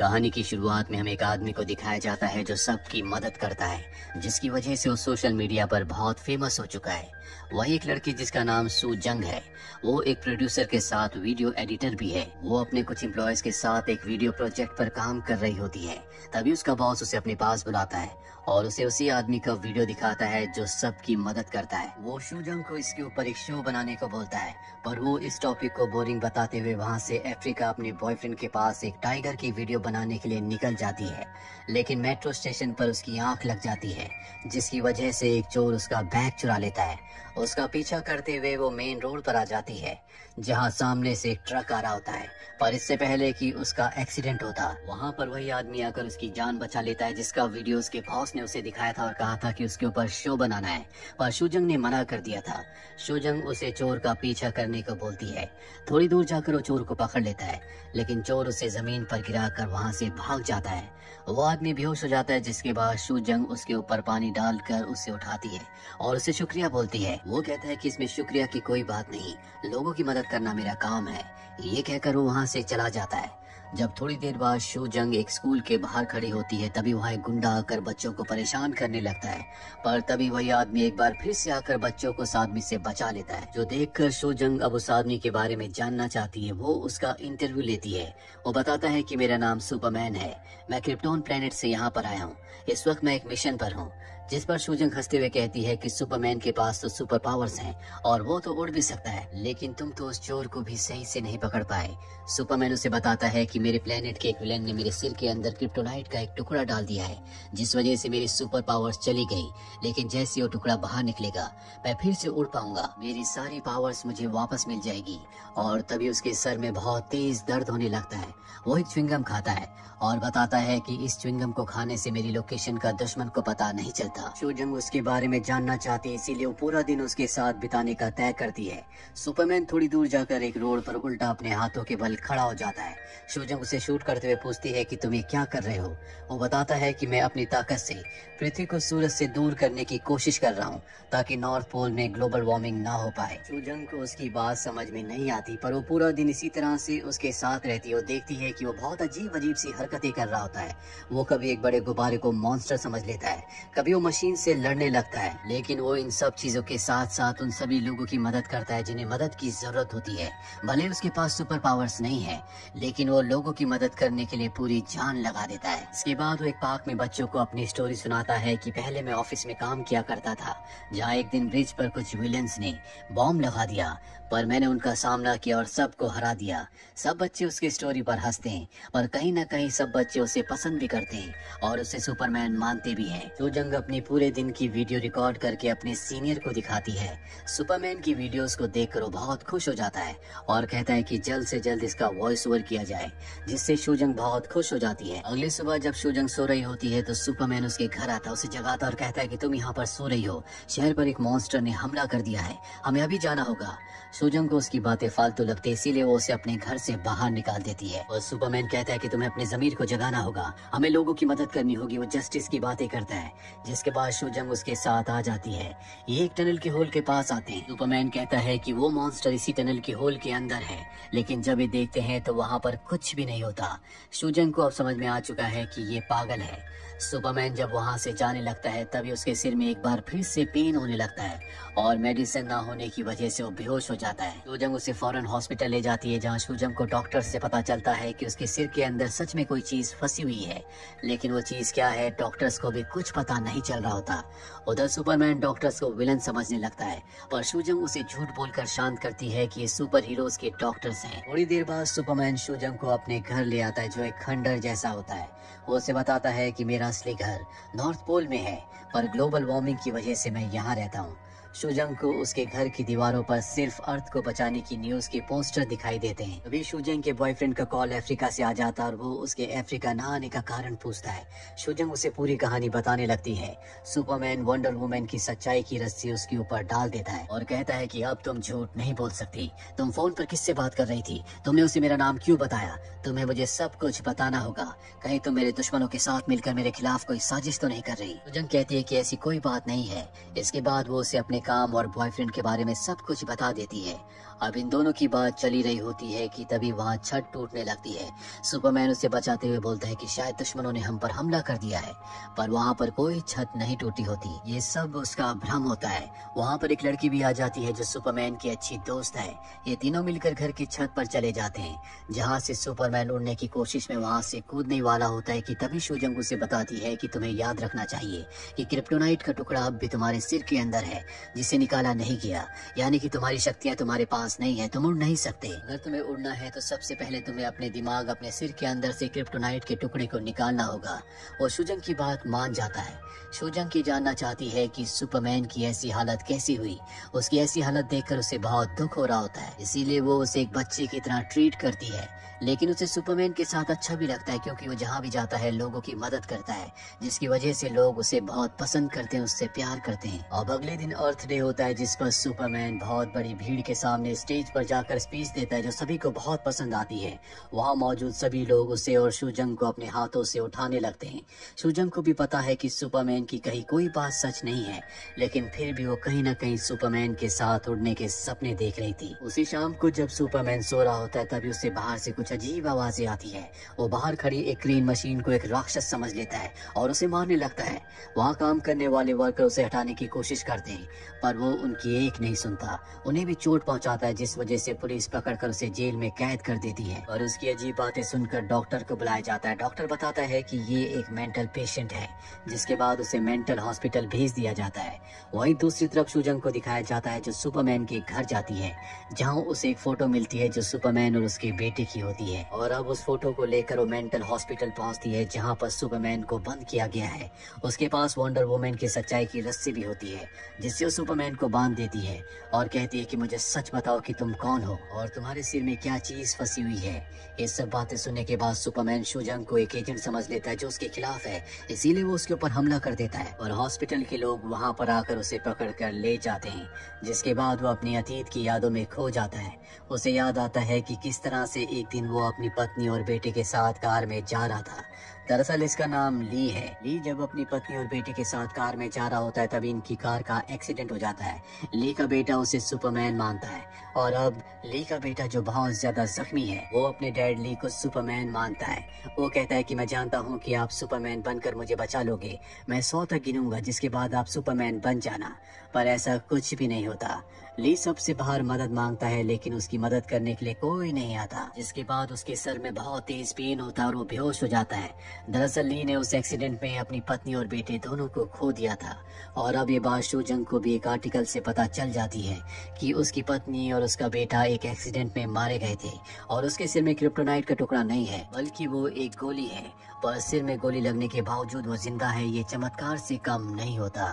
कहानी की शुरुआत में हमें एक आदमी को दिखाया जाता है जो सबकी मदद करता है, जिसकी वजह से वो सोशल मीडिया पर बहुत फेमस हो चुका है। वही एक लड़की जिसका नाम सू जंग है, वो एक प्रोड्यूसर के साथ वीडियो एडिटर भी है। वो अपने कुछ एम्प्लॉयज के साथ एक वीडियो प्रोजेक्ट पर काम कर रही होती है। तभी उसका बॉस उसे अपने पास बुलाता है और उसे उसी आदमी का वीडियो दिखाता है जो सबकी मदद करता है। वो शू जंग को इसके ऊपर एक शो बनाने को बोलता है, पर वो इस टॉपिक को बोरिंग बताते हुए वहाँ से अफ्रीका अपने बॉयफ्रेंड के पास एक टाइगर की वीडियो बनाने के लिए निकल जाती है। लेकिन मेट्रो स्टेशन पर उसकी आंख लग जाती है, जिसकी वजह से एक चोर उसका बैग चुरा लेता है। उसका पीछा करते हुए वो मेन रोड पर आ जाती है, जहां सामने से एक ट्रक आ रहा होता है। पर इससे पहले कि उसका एक्सीडेंट होता, वहां पर वही आदमी आकर उसकी जान बचा लेता है, जिसका वीडियो उसके बॉस ने उसे दिखाया था और कहा था कि उसके ऊपर शो बनाना है। पर शूजंग ने मना कर दिया था। शूजंग उसे चोर का पीछा करने को बोलती है। थोड़ी दूर जाकर वो चोर को पकड़ लेता है, लेकिन चोर उसे जमीन पर गिराकर वहां से भाग जाता है। वो आदमी बेहोश हो जाता है, जिसके बाद शूजंग उसके ऊपर पानी डालकर उसे उठाती है और उसे शुक्रिया बोलती है। वो कहता है कि इसमें शुक्रिया की कोई बात नहीं, लोगों की मदद करना मेरा काम है। ये कहकर वो वहाँ से चला जाता है। जब थोड़ी देर बाद शू जंग एक स्कूल के बाहर खड़ी होती है, तभी वहाँ एक गुंडा आकर बच्चों को परेशान करने लगता है। पर तभी वही आदमी एक बार फिर से आकर बच्चों को उस आदमी से बचा लेता है, जो देखकर शू जंग अब उस आदमी के बारे में जानना चाहती है। वो उसका इंटरव्यू लेती है। वो बताता है कि मेरा नाम सुपरमैन है, मैं क्रिप्टोन प्लेनेट से यहाँ पर आया हूँ। इस वक्त मैं एक मिशन पर हूँ। जिस पर शूजंग हंसते हुए कहती है कि सुपरमैन के पास तो सुपर पावर्स हैं और वो तो उड़ भी सकता है, लेकिन तुम तो उस चोर को भी सही से नहीं पकड़ पाए। सुपरमैन उसे बताता है कि मेरे प्लेनेट के एक विलेन ने मेरे सिर के अंदर क्रिप्टोनाइट का एक टुकड़ा डाल दिया है, जिस वजह से मेरी सुपर पावर्स चली गई। लेकिन जैसे वो टुकड़ा बाहर निकलेगा, मैं फिर से उड़ पाऊंगा, मेरी सारी पावर्स मुझे वापस मिल जाएगी। और तभी उसके सर में बहुत तेज दर्द होने लगता है। वो एक च्युइंगम खाता है और बताता है कि इस च्युइंगम को खाने से मेरी लोकेशन का दुश्मन को पता नहीं चलता। शूजंग उसके बारे में जानना चाहती है, इसीलिए वो पूरा दिन उसके साथ बिताने का तय करती है। सुपरमैन थोड़ी दूर जाकर एक रोड पर उल्टा अपने हाथों के बल खड़ा हो जाता है। शूजंग उसे शूट करते हुए पूछती है कि तुम ये क्या कर रहे हो। वो बताता है कि मैं अपनी ताकत से पृथ्वी को सूरज से दूर करने की कोशिश कर रहा हूँ, ताकि नॉर्थ पोल में ग्लोबल वार्मिंग ना हो पाए। शूजंग को उसकी बात समझ में नहीं आती, पर वो पूरा दिन इसी तरह से उसके साथ रहती है। वो देखती है कि वो बहुत अजीब अजीब सी हरकतें कर रहा होता है। वो कभी एक बड़े गुब्बारे को मॉन्स्टर समझ लेता है, कभी वो मशीन से लड़ने लगता है। लेकिन वो इन सब चीजों के साथ साथ उन सभी लोगों की मदद करता है जिन्हें मदद की जरूरत होती है। भले उसके पास सुपर पावर्स नहीं है, लेकिन वो लोगों की मदद करने के लिए पूरी जान लगा देता है। इसके बाद वो एक पार्क में बच्चों को अपनी स्टोरी सुनाता है कि पहले मैं ऑफिस में काम किया करता था, जहाँ एक दिन ब्रिज पर कुछ विलेंस ने बॉम्ब लगा दिया, पर मैंने उनका सामना किया और सबको हरा दिया। सब बच्चे उसकी स्टोरी पर हंसते हैं, पर कहीं न कहीं सब बच्चे उसे पसंद भी करते हैं और उसे सुपरमैन मानते भी हैं। शूजंग अपनी पूरे दिन की वीडियो रिकॉर्ड करके अपने सीनियर को दिखाती है। सुपरमैन की वीडियोस को देखकर वो बहुत खुश हो जाता है और कहता है कि जल्द से जल्द इसका वॉइस ओवर किया जाए, जिससे शूजंग बहुत खुश हो जाती है। अगली सुबह जब शूजंग सो रही होती है, तो सुपरमैन उसके घर आता है, उसे जगाता और कहता है कि तुम यहाँ पर सो रही हो, शहर पर एक मॉन्स्टर ने हमला कर दिया है, हमें अभी जाना होगा। शूजंग को उसकी बातें फालतू लगती है, इसीलिए वो उसे अपने घर से बाहर निकाल देती है। और सुपरमैन कहता है कि तुम्हें अपने जमीर को जगाना होगा, हमें लोगों की मदद करनी होगी। वो जस्टिस की बातें करता है, जिसके बाद शूजंग उसके साथ आ जाती है। ये एक टनल के होल के पास आते हैं। सुपरमैन कहता है कि वो मॉन्स्टर इसी टनल के होल के अंदर है, लेकिन जब ये देखते हैं तो वहाँ पर कुछ भी नहीं होता। शूजंग को अब समझ में आ चुका है कि ये पागल है। सुपरमैन जब वहाँ से जाने लगता है, तभी उसके सिर में एक बार फिर से पेन होने लगता है और मेडिसिन ना होने की वजह से वो बेहोश हो जाता है। शूजंग उसे फौरन हॉस्पिटल ले जाती है, जहाँ शूजंग को डॉक्टर से पता चलता है कि उसके सिर के अंदर सच में कोई चीज फंसी हुई है, लेकिन वो चीज क्या है डॉक्टर्स को भी कुछ पता नहीं चल रहा होता। उधर सुपरमैन डॉक्टर्स को विलन समझने लगता है, पर शूजंग उसे झूठ बोलकर शांत करती है कि ये सुपर हीरोज के डॉक्टर्स हैं। थोड़ी देर बाद सुपरमैन शूजंग को अपने घर ले आता है, जो एक खंडर जैसा होता है। वो उसे बताता है कि मेरा असली घर नॉर्थ पोल में है, पर ग्लोबल वार्मिंग की वजह से मैं यहाँ रहता हूँ। शूजंग को उसके घर की दीवारों पर सिर्फ अर्थ को बचाने की न्यूज के पोस्टर दिखाई देते हैं। तभी शूजंग के बॉयफ्रेंड का कॉल अफ्रीका से आ जाता है और वो उसके अफ्रीका ना आने का कारण पूछता है। शूजंग उसे पूरी कहानी बताने लगती है। सुपरमैन वंडर वुमन की सच्चाई की रस्सी उसके ऊपर डाल देता है और कहता है कि अब तुम झूठ नहीं बोल सकती। तुम फोन पर किससे बात कर रही थी? तुमने उसे मेरा नाम क्यों बताया? तुम्हें मुझे सब कुछ बताना होगा। कहीं तुम मेरे दुश्मनों के साथ मिलकर मेरे खिलाफ कोई साजिश तो नहीं कर रही? शूजंग कहती है कि ऐसी कोई बात नहीं है। इसके बाद वो उसे अपने अपने काम और बॉयफ्रेंड के बारे में सब कुछ बता देती है। अब इन दोनों की बात चली रही होती है कि तभी वहाँ छत टूटने लगती है। सुपरमैन उसे बचाते हुए बोलता है कि शायद दुश्मनों ने हम पर हमला कर दिया है, पर वहाँ पर कोई छत नहीं टूटी होती। ये सब उसका भ्रम होता है। वहाँ पर एक लड़की भी आ जाती है जो सुपरमैन की अच्छी दोस्त है। ये तीनों मिलकर घर की छत पर चले जाते हैं, जहाँ से सुपरमैन उड़ने की कोशिश में वहाँ से कूदने वाला होता है कि तभी शूजंग उसे बताती है कि तुम्हें याद रखना चाहिए कि क्रिप्टोनाइट का टुकड़ा अब भी तुम्हारे सिर के अंदर है, जिसे निकाला नहीं गया। यानी कि तुम्हारी शक्तियाँ तुम्हारे पास नहीं है, तुम उड़ नहीं सकते। अगर तुम्हें उड़ना है तो सबसे पहले तुम्हें अपने दिमाग, अपने सिर के अंदर से क्रिप्टोनाइट के टुकड़े को निकालना होगा। वो शूजंग की बात मान जाता है। शूजंग की जानना चाहती है कि सुपरमैन की ऐसी हालत कैसी हुई। उसकी ऐसी हालत देखकर उसे बहुत दुख हो रहा होता है, इसीलिए वो उसे एक बच्चे की तरह ट्रीट करती है। लेकिन उसे सुपरमैन के साथ अच्छा भी लगता है, क्योंकि वो जहाँ भी जाता है लोगों की मदद करता है, जिसकी वजह से लोग उसे बहुत पसंद करते हैं, उससे प्यार करते हैं। अब अगले दिन अर्थ डे होता है, जिस पर सुपरमैन बहुत बड़ी भीड़ के सामने स्टेज पर जाकर स्पीच देता है, जो सभी को बहुत पसंद आती है। वहाँ मौजूद सभी लोग उसे और शूजंग को अपने हाथों से उठाने लगते हैं। शूजंग को भी पता है कि सुपरमैन की कही कोई बात सच नहीं है, लेकिन फिर भी वो कहीं न कहीं सुपरमैन के साथ उड़ने के सपने देख रही थी। उसी शाम को जब सुपरमैन सो रहा होता है, तभी उसे बाहर से कुछ अजीब आवाजें आती है। वो बाहर खड़ी एक क्रेन मशीन को एक राक्षस समझ लेता है और उसे मारने लगता है। वहाँ काम करने वाले वर्कर उसे हटाने की कोशिश करते हैं, पर वो उनकी एक नहीं सुनता। उन्हें भी चोट पहुंचाता है, जिस वजह से पुलिस पकड़कर उसे जेल में कैद कर देती है। और उसकी अजीब बातें सुनकर डॉक्टर को बुलाया जाता है। डॉक्टर बताता है कि ये एक मेंटल पेशेंट है, जिसके बाद उसे मेंटल हॉस्पिटल भेज दिया जाता है। वहीं दूसरी तरफ शूजंग को दिखाया जाता है, जो सुपरमैन के घर जाती है, जहाँ उसे एक फोटो मिलती है जो सुपरमैन और उसके बेटे की होती है। और अब उस फोटो को लेकर वो मेंटल हॉस्पिटल पहुंचती है, जहाँ पर सुपरमैन को बंद किया गया है। उसके पास वंडर वुमन की सच्चाई की रस्सी भी होती है, जिससे वो सुपरमैन को बांध देती है और कहती है कि मुझे सच बताओ कि तुम कौन हो और तुम्हारे सिर में क्या चीज फंसी हुई है। ये सब बातें सुनने के बाद सुपरमैन शूजंग को एक एजेंट समझ लेता है, जो उसके खिलाफ है, इसीलिए वो उसके ऊपर हमला कर देता है। और हॉस्पिटल के लोग वहाँ पर आकर उसे पकड़ कर ले जाते हैं, जिसके बाद वो अपनी अतीत की यादों में खो जाता है। उसे याद आता है कि किस तरह से एक दिन वो अपनी पत्नी और बेटे के साथ कार में जा रहा था। दरअसल इसका नाम ली है। ली जब अपनी पत्नी और बेटे के साथ कार में जा रहा होता है, तभी इनकी कार का एक्सीडेंट हो जाता है। ली का बेटा उसे सुपरमैन मानता है, और अब ली का बेटा जो बहुत ज्यादा जख्मी है, वो अपने डैड ली को सुपरमैन मानता है। वो कहता है कि मैं जानता हूँ कि आप सुपरमैन बनकर मुझे बचा लोगे, मैं 100 तक गिनूंगा, जिसके बाद आप सुपरमैन बन जाना। पर ऐसा कुछ भी नहीं होता। ली सबसे बाहर मदद मांगता है, लेकिन उसकी मदद करने के लिए कोई नहीं आता, जिसके बाद उसके सर में बहुत तेज पेन होता है और वो बेहोश हो जाता है। दरअसल ली ने उस एक्सीडेंट में अपनी पत्नी और बेटे दोनों को खो दिया था। और अब ये बात शूजंग को भी एक आर्टिकल से पता चल जाती है कि उसकी पत्नी और उसका बेटा एक एक्सीडेंट में मारे गए थे, और उसके सिर में क्रिप्टोनाइट का टुकड़ा नहीं है, बल्कि वो एक गोली है। पर सिर में गोली लगने के बावजूद वो जिंदा है, ये चमत्कार से कम नहीं होता।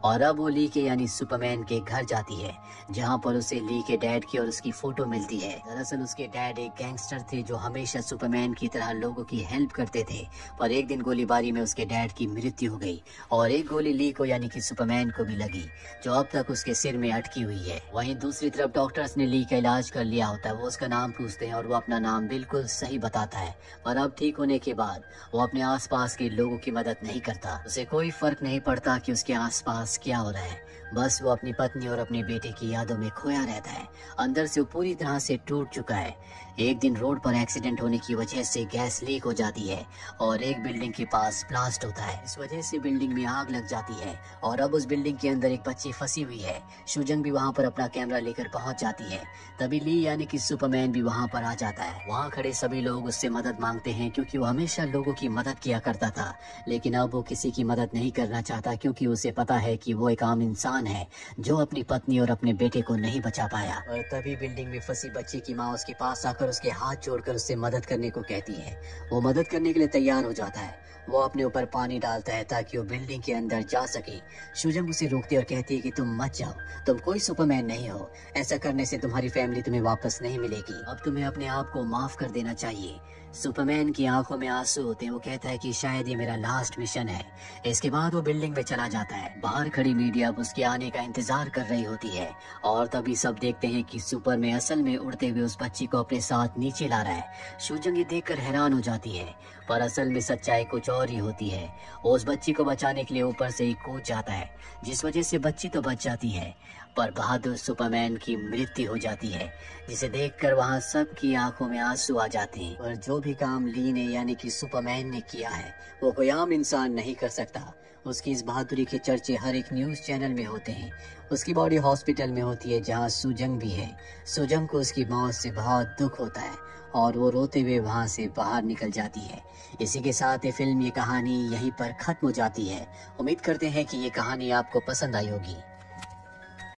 और अब वो ली के यानी सुपरमैन के घर जाती है, जहाँ पर उसे ली के डैड की और उसकी फोटो मिलती है। दरअसल उसके डैड एक गैंगस्टर थे, जो हमेशा सुपरमैन की तरह लोगों की हेल्प करते थे। पर एक दिन गोलीबारी में उसके डैड की मृत्यु हो गई, और एक गोली ली को यानी कि सुपरमैन को भी लगी, जो अब तक उसके सिर में अटकी हुई है। वहीं दूसरी तरफ डॉक्टर्स ने ली का इलाज कर लिया होता है। वो उसका नाम पूछते हैं और वो अपना नाम बिल्कुल सही बताता है। पर अब ठीक होने के बाद वो अपने आसपास के लोगों की मदद नहीं करता। उसे कोई फर्क नहीं पड़ता कि उसके आसपास क्या हो रहा है, बस वो अपनी पत्नी और अपने बेटे की यादों में खोया रहता है। अंदर से वो पूरी तरह से टूट चुका है। एक दिन रोड पर एक्सीडेंट होने की वजह से गैस लीक हो जाती है और एक बिल्डिंग के पास ब्लास्ट होता है। इस वजह से बिल्डिंग में आग लग जाती है और अब उस बिल्डिंग के अंदर एक बच्ची फंसी हुई है। शूजंग भी वहाँ पर अपना कैमरा लेकर पहुँच जाती है। तभी ली यानी कि सुपरमैन भी वहाँ पर आ जाता है। वहाँ खड़े सभी लोग उससे मदद मांगते हैं, क्योंकि वो हमेशा लोगों की मदद किया करता था, लेकिन अब वो किसी की मदद नहीं करना चाहता, क्योंकि उसे पता है कि वो एक आम इंसान है जो अपनी पत्नी और अपने बेटे को नहीं बचा पाया। और तभी बिल्डिंग में फंसी बच्ची की माँ उसके पास आकर उसके हाथ जोड़कर उससे मदद करने को कहती है। वो मदद करने के लिए तैयार हो जाता है। वो अपने ऊपर पानी डालता है ताकि वो बिल्डिंग के अंदर जा सके। शूजंग उसे रोकती है और कहती है कि तुम मत जाओ, तुम कोई सुपरमैन नहीं हो। ऐसा करने से तुम्हारी फैमिली तुम्हें वापस नहीं मिलेगी। अब तुम्हें अपने आप को माफ कर देना चाहिए। सुपरमैन की आंखों में आंसू होते हैं। वो कहता है कि शायद ये मेरा लास्ट मिशन है। इसके बाद वो बिल्डिंग में चला जाता है। बाहर खड़ी मीडिया उसके आने का इंतजार कर रही होती है और तभी सब देखते हैं कि सुपरमैन असल में उड़ते हुए उस बच्ची को अपने साथ नीचे ला रहा है। सूजंग ये देखकर हैरान हो जाती है, पर असल में सच्चाई कुछ और ही होती है। वो उस बच्ची को बचाने के लिए ऊपर से ही कूद जाता है, जिस वजह से बच्ची तो बच जाती है, पर बहादुर सुपरमैन की मृत्यु हो जाती है, जिसे देखकर वहां सबकी आंखों में आंसू आ जाते हैं। पर जो भी काम ली ने यानी कि सुपरमैन ने किया है वो कोई आम इंसान नहीं कर सकता। उसकी इस बहादुरी के चर्चे हर एक न्यूज चैनल में होते हैं। उसकी बॉडी हॉस्पिटल में होती है जहां सूजंग भी है। सूजंग को उसकी मौत से बहुत दुख होता है और वो रोते हुए वहां से बाहर निकल जाती है। इसी के साथ ये फिल्म, ये कहानी यहीं पर खत्म हो जाती है। उम्मीद करते हैं कि ये कहानी आपको पसंद आई होगी।